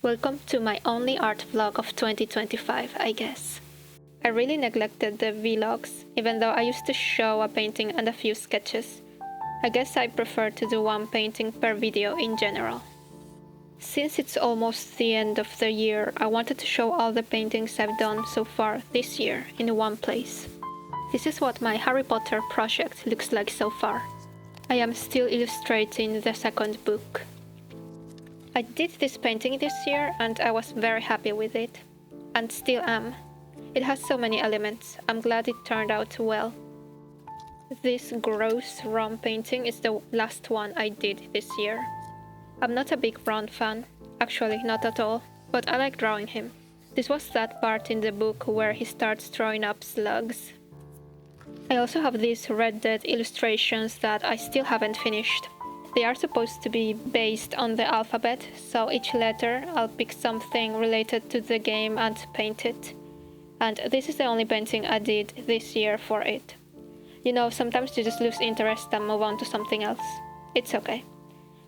Welcome to my only art vlog of 2025, I guess. I really neglected the vlogs, even though I used to show a painting and a few sketches. I guess I prefer to do one painting per video in general. Since it's almost the end of the year, I wanted to show all the paintings I've done so far this year in one place. This is what my Harry Potter project looks like so far. I am still illustrating the second book. I did this painting this year and I was very happy with it. And still am. It has so many elements. I'm glad it turned out well. This gross Ron painting is the last one I did this year. I'm not a big Ron fan, actually not at all, but I like drawing him. This was that part in the book where he starts throwing up slugs. I also have these Red Dead illustrations that I still haven't finished. They are supposed to be based on the alphabet, so each letter I'll pick something related to the game and paint it. And this is the only painting I did this year for it. You know, sometimes you just lose interest and move on to something else. It's okay.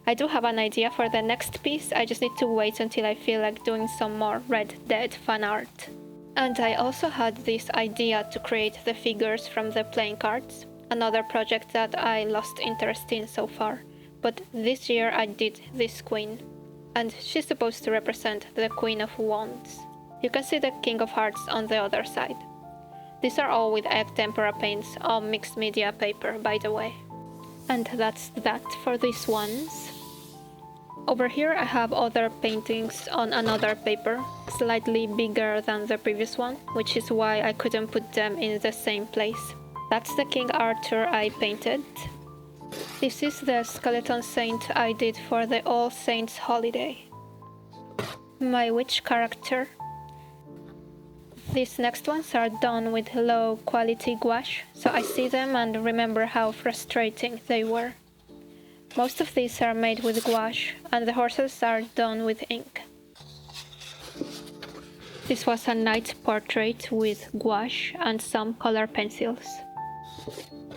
I do have an idea for the next piece, I just need to wait until I feel like doing some more Red Dead fan art. And I also had this idea to create the figures from the playing cards, another project that I lost interest in so far. But this year I did this queen, and she's supposed to represent the Queen of Wands. You can see the King of Hearts on the other side. These are all with egg tempera paints on mixed media paper, by the way. And that's that for these ones. Over here I have other paintings on another paper, slightly bigger than the previous one, which is why I couldn't put them in the same place. That's the King Arthur I painted. This is the skeleton saint I did for the All Saints holiday. My witch character. These next ones are done with low quality gouache, so I see them and remember how frustrating they were. Most of these are made with gouache, and the horses are done with ink. This was a knight portrait with gouache and some color pencils.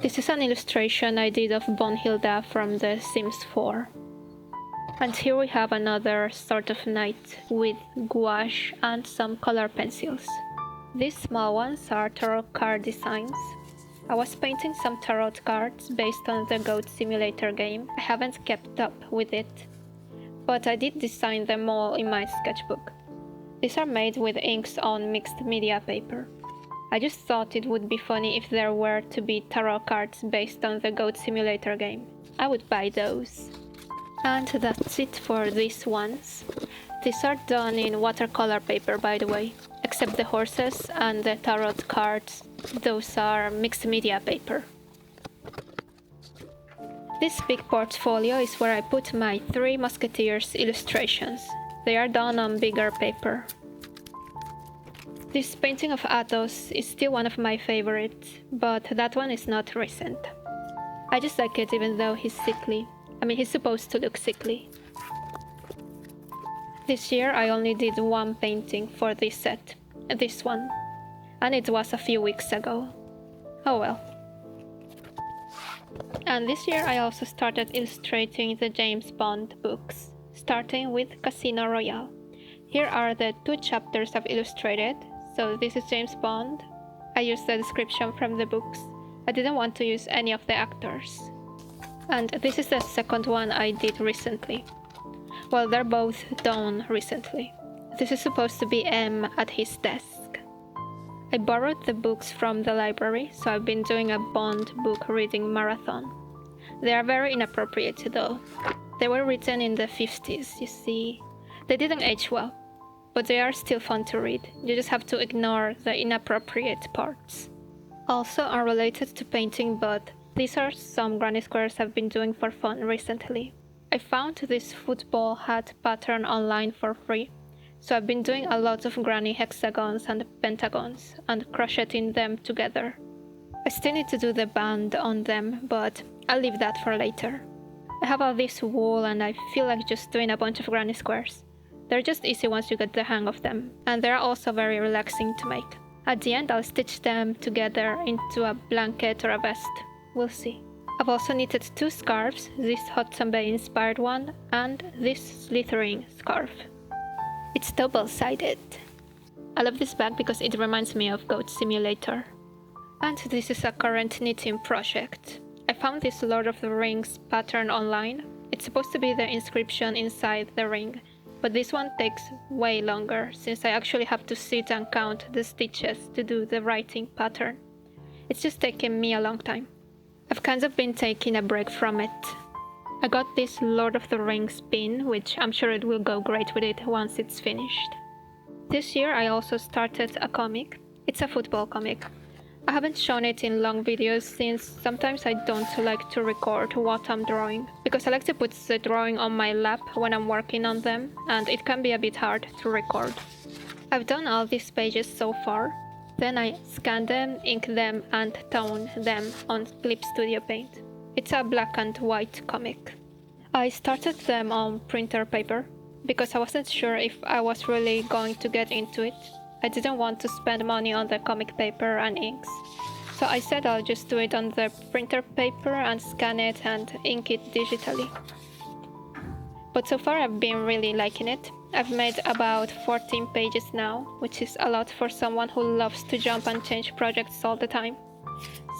This is an illustration I did of Bonhilda from The Sims 4. And here we have another sort of knight with gouache and some color pencils. These small ones are tarot card designs. I was painting some tarot cards based on the Goat Simulator game. I haven't kept up with it, but I did design them all in my sketchbook. These are made with inks on mixed media paper. I just thought it would be funny if there were to be tarot cards based on the Goat Simulator game. I would buy those. And that's it for these ones. These are done in watercolor paper, by the way, except the horses and the tarot cards. Those are mixed media paper. This big portfolio is where I put my 3 Musketeers illustrations. They are done on bigger paper. This painting of Athos is still one of my favorites, but that one is not recent. I just like it even though he's sickly. I mean, he's supposed to look sickly. This year I only did one painting for this set, this one, and it was a few weeks ago. Oh well. And this year I also started illustrating the James Bond books, starting with Casino Royale. Here are the 2 chapters I've illustrated. So this is James Bond. I used the description from the books. I didn't want to use any of the actors. And this is the second one I did recently. Well, they're both done recently. This is supposed to be M at his desk. I borrowed the books from the library, so I've been doing a Bond book reading marathon. They are very inappropriate though. They were written in the 50s, you see. They didn't age well. But they are still fun to read. You just have to ignore the inappropriate parts. Also unrelated to painting, but these are some granny squares I've been doing for fun recently. I found this football hat pattern online for free, so I've been doing a lot of granny hexagons and pentagons and crocheting them together. I still need to do the band on them, but I'll leave that for later. I have all this wool and I feel like just doing a bunch of granny squares. They're just easy once you get the hang of them, and they're also very relaxing to make. At the end I'll stitch them together into a blanket or a vest. We'll see. I've also knitted 2 scarves, this Hudson Bay inspired one and this Slithering scarf. It's double-sided. I love this bag because it reminds me of Goat Simulator. And this is a current knitting project. I found this Lord of the Rings pattern online. It's supposed to be the inscription inside the ring, but this one takes way longer since I actually have to sit and count the stitches to do the writing pattern. It's just taken me a long time. I've kind of been taking a break from it. I got this Lord of the Rings pin, which I'm sure it will go great with it once it's finished. This year I also started a comic. It's a football comic. I haven't shown it in long videos since sometimes I don't like to record what I'm drawing, because I like to put the drawing on my lap when I'm working on them, and it can be a bit hard to record. I've done all these pages so far. Then I scan them, ink them, and tone them on Clip Studio Paint. It's a black and white comic. I started them on printer paper because I wasn't sure if I was really going to get into it. I didn't want to spend money on the comic paper and inks. So I said I'll just do it on the printer paper and scan it and ink it digitally. But so far I've been really liking it. I've made about 14 pages now, which is a lot for someone who loves to jump and change projects all the time.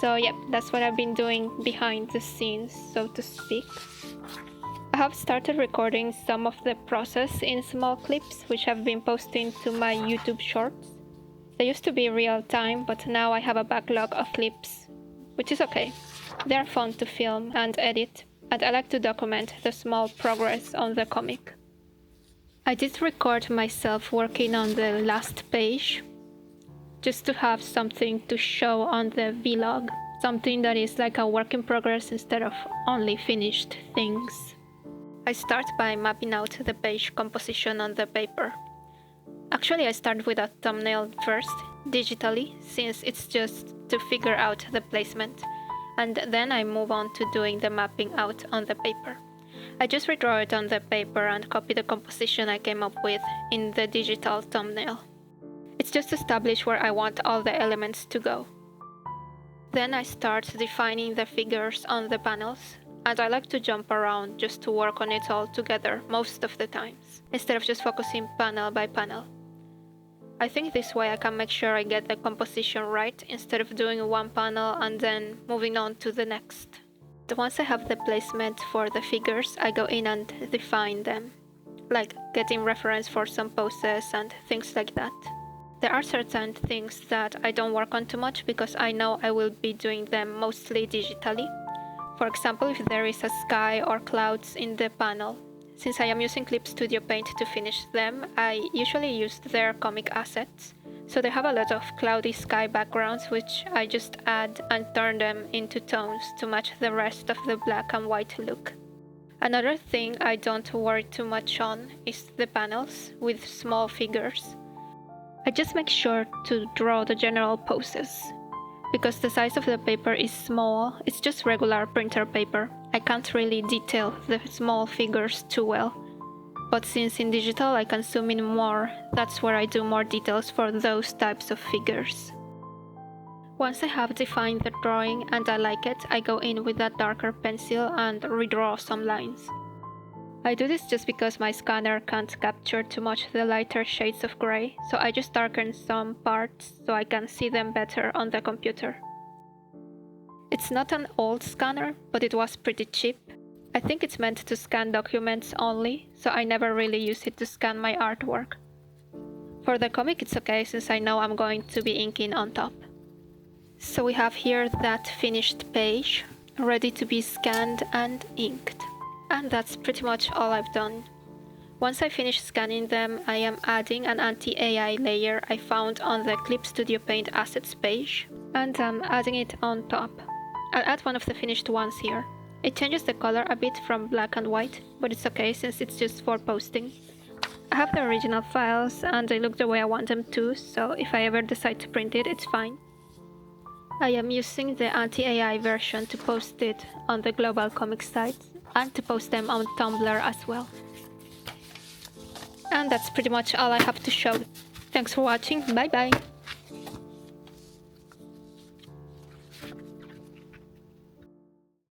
So yeah, that's what I've been doing behind the scenes, so to speak. I have started recording some of the process in small clips, which I've been posting to my YouTube shorts. They used to be real time, but now I have a backlog of clips, which is okay. They're fun to film and edit, and I like to document the small progress on the comic. I did record myself working on the last page, just to have something to show on the vlog, something that is like a work in progress instead of only finished things. I start by mapping out the page composition on the paper. Actually, I start with a thumbnail first, digitally, since it's just to figure out the placement, and then I move on to doing the mapping out on the paper. I just redraw it on the paper and copy the composition I came up with in the digital thumbnail. It's just to establish where I want all the elements to go. Then I start defining the figures on the panels, and I like to jump around just to work on it all together most of the times, instead of just focusing panel by panel. I think this way I can make sure I get the composition right instead of doing one panel and then moving on to the next. Once I have the placement for the figures, I go in and define them, like getting reference for some poses and things like that. There are certain things that I don't work on too much because I know I will be doing them mostly digitally. For example, if there is a sky or clouds in the panel. Since I am using Clip Studio Paint to finish them, I usually use their comic assets. So they have a lot of cloudy sky backgrounds, which I just add and turn them into tones to match the rest of the black and white look. Another thing I don't worry too much on is the panels with small figures. I just make sure to draw the general poses. Because the size of the paper is small, it's just regular printer paper. I can't really detail the small figures too well. But since in digital I can zoom in more, that's where I do more details for those types of figures. Once I have defined the drawing and I like it, I go in with a darker pencil and redraw some lines. I do this just because my scanner can't capture too much the lighter shades of grey, so I just darken some parts so I can see them better on the computer. It's not an old scanner, but it was pretty cheap. I think it's meant to scan documents only, so I never really use it to scan my artwork. For the comic it's okay since I know I'm going to be inking on top. So we have here that finished page, ready to be scanned and inked. And that's pretty much all I've done. Once I finish scanning them, I am adding an anti-AI layer I found on the Clip Studio Paint Assets page, and I'm adding it on top. I'll add one of the finished ones here. It changes the color a bit from black and white, but it's okay since it's just for posting. I have the original files and they look the way I want them to, so if I ever decide to print it, it's fine. I am using the anti-AI version to post it on the global comic sites and to post them on Tumblr as well. And that's pretty much all I have to show. Thanks for watching, bye bye!